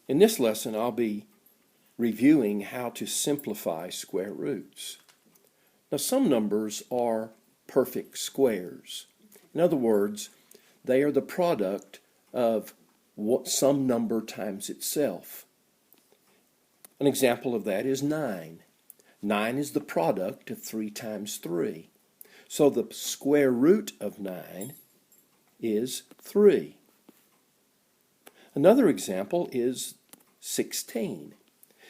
In this lesson, I'll be reviewing how to simplify square roots. Now, some numbers are perfect squares. In other words, they are the product of some number times itself. An example of that is 9. 9 is the product of 3 times 3. So the square root of 9 is 3. Another example is 16.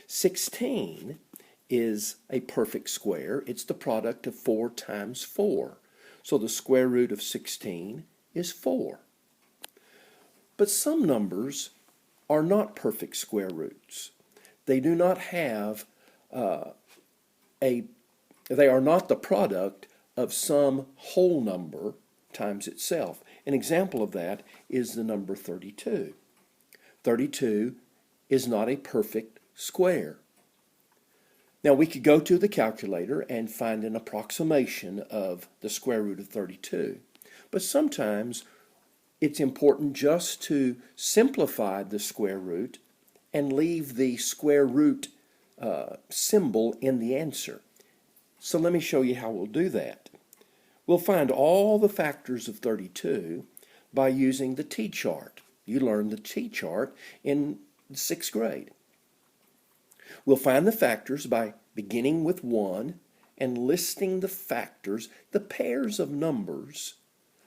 16 is a perfect square. It's the product of 4 times 4. So the square root of 16 is 4. But some numbers are not perfect square roots. They do not have they are not the product of some whole number times itself. An example of that is the number 32. 32 is not a perfect square. Now we could go to the calculator and find an approximation of the square root of 32. But sometimes it's important just to simplify the square root and leave the square root symbol in the answer. So let me show you how we'll do that. We'll find all the factors of 32 by using the T-chart. You learned the T-chart in 6th grade. We'll find the factors by beginning with 1 and listing the factors, the pairs of numbers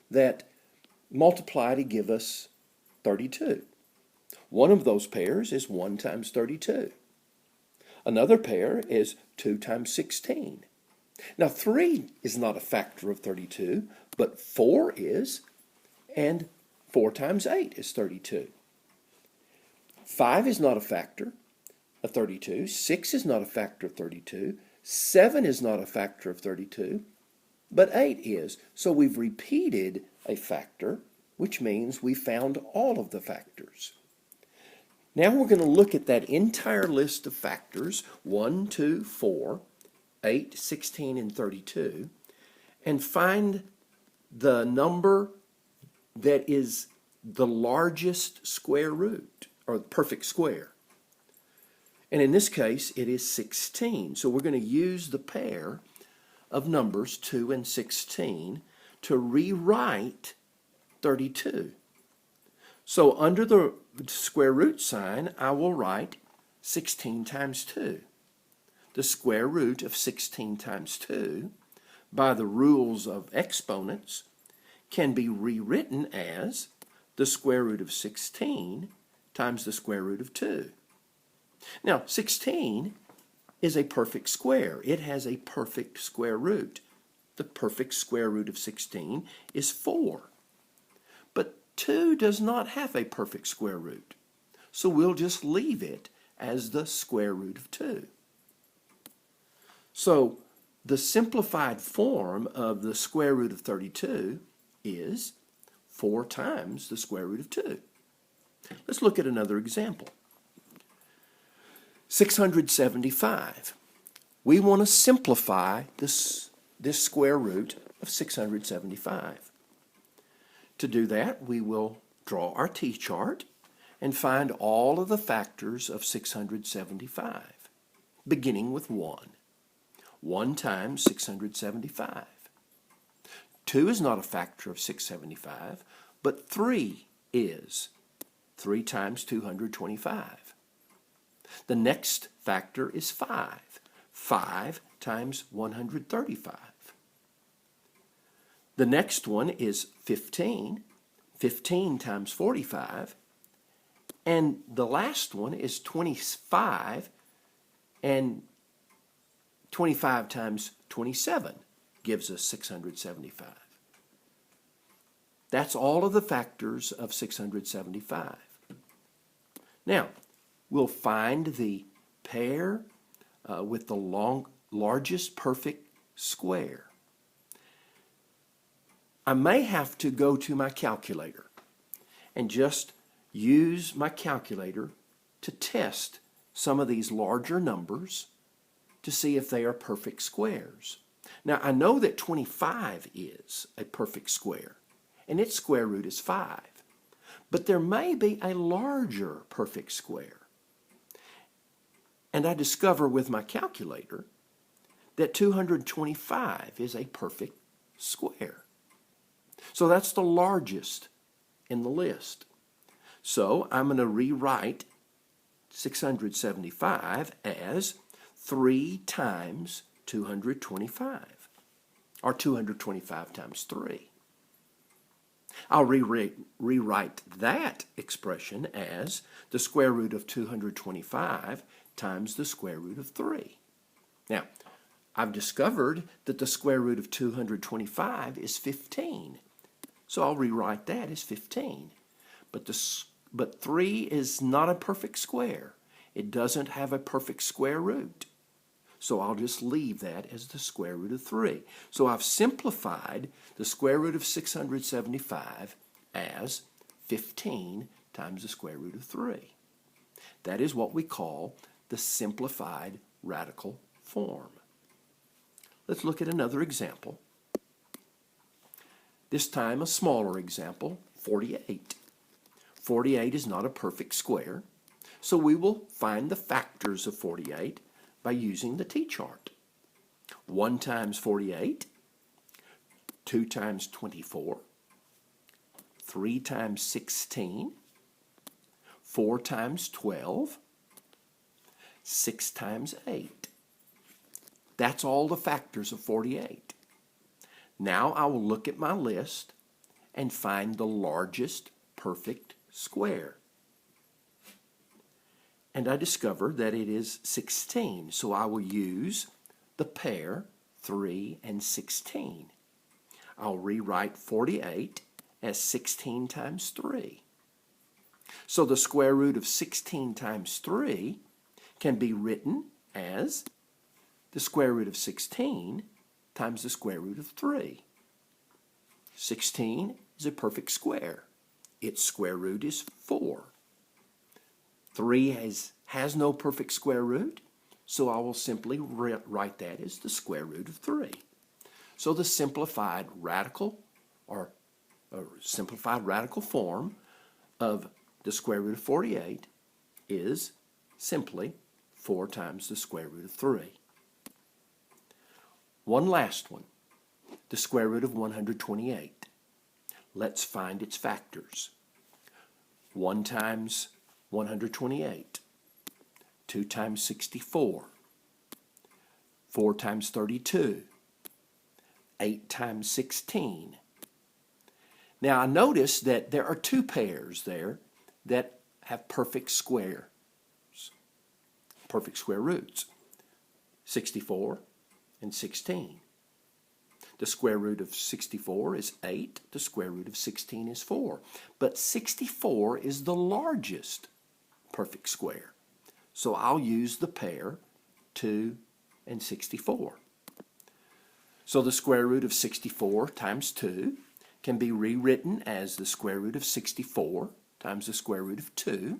that multiply to give us 32. One of those pairs is 1 times 32. Another pair is 2 times 16. Now 3 is not a factor of 32, but 4 is, and 4 times 8 is 32. 5 is not a factor of 32. 6 is not a factor of 32. 7 is not a factor of 32, but 8 is. So we've repeated a factor, which means we found all of the factors. Now we're going to look at that entire list of factors, 1, 2, 4, 8, 16, and 32, and find the number that is the largest square root, or perfect square. And in this case, it is 16. So we're going to use the pair of numbers 2 and 16 to rewrite 32. So under the square root sign, I will write 16 times 2. The square root of 16 times 2, by the rules of exponents, can be rewritten as the square root of 16 times the square root of 2. Now, 16 is a perfect square. It has a perfect square root. The perfect square root of 16 is 4. But 2 does not have a perfect square root. So we'll just leave it as the square root of 2. So the simplified form of the square root of 32 is 4 times the square root of 2. Let's look at another example. 675. We want to simplify this square root of 675. To do that, we will draw our T-chart and find all of the factors of 675, beginning with 1. 1 times 675. 2 is not a factor of 675, but 3 is. 3 times 225. The next factor is 5. 5 times 135. The next one is 15. 15 times 45. And the last one is 25. And 25 times 27 gives us 675. That's all of the factors of 675. Now, we'll find the pair with the largest perfect square. I may have to go to my calculator and just use my calculator to test some of these larger numbers to see if they are perfect squares. Now, I know that 25 is a perfect square, and its square root is 5. But there may be a larger perfect square. And I discover with my calculator that 225 is a perfect square. So that's the largest in the list. So I'm going to rewrite 675 as 3 times 225, or 225 times 3. I'll rewrite that expression as the square root of 225 times the square root of 3. Now, I've discovered that the square root of 225 is 15. So I'll rewrite that as 15. But 3 is not a perfect square. It doesn't have a perfect square root. So I'll just leave that as the square root of 3. So I've simplified the square root of 675 as 15 times the square root of 3. That is what we call the simplified radical form. Let's look at another example. This time a smaller example, 48. 48 is not a perfect square, so we will find the factors of 48 by using the t-chart. 1 times 48, 2 times 24, 3 times 16, 4 times 12, 6 times 8. That's all the factors of 48. Now I will look at my list and find the largest perfect square. And I discover that it is 16, so I will use the pair 3 and 16. I'll rewrite 48 as 16 times 3. So the square root of 16 times 3 can be written as the square root of 16 times the square root of 3. 16 is a perfect square. Its square root is 4. 3 has no perfect square root, so I will simply write that as the square root of 3. So the simplified radical form of the square root of 48 is simply 4 times the square root of 3. One last one, the square root of 128. Let's find its factors. 1 times 128, 2 times 64, 4 times 32, 8 times 16. Now I notice that there are 2 pairs there that have perfect square roots, 64 and 16. The square root of 64 is 8. The square root of 16 is 4. But 64 is the largest perfect square. So I'll use the pair 2 and 64. So the square root of 64 times 2 can be rewritten as the square root of 64 times the square root of 2.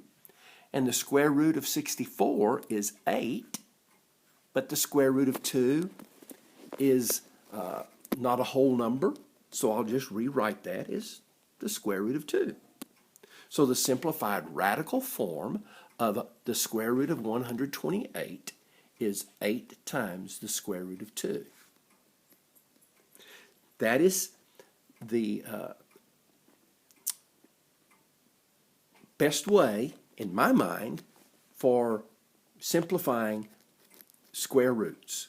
And the square root of 64 is 8. But the square root of 2 is not a whole number, so I'll just rewrite that as the square root of 2. So the simplified radical form of the square root of 128 is 8 times the square root of 2. That is the best way, in my mind, for simplifying square roots.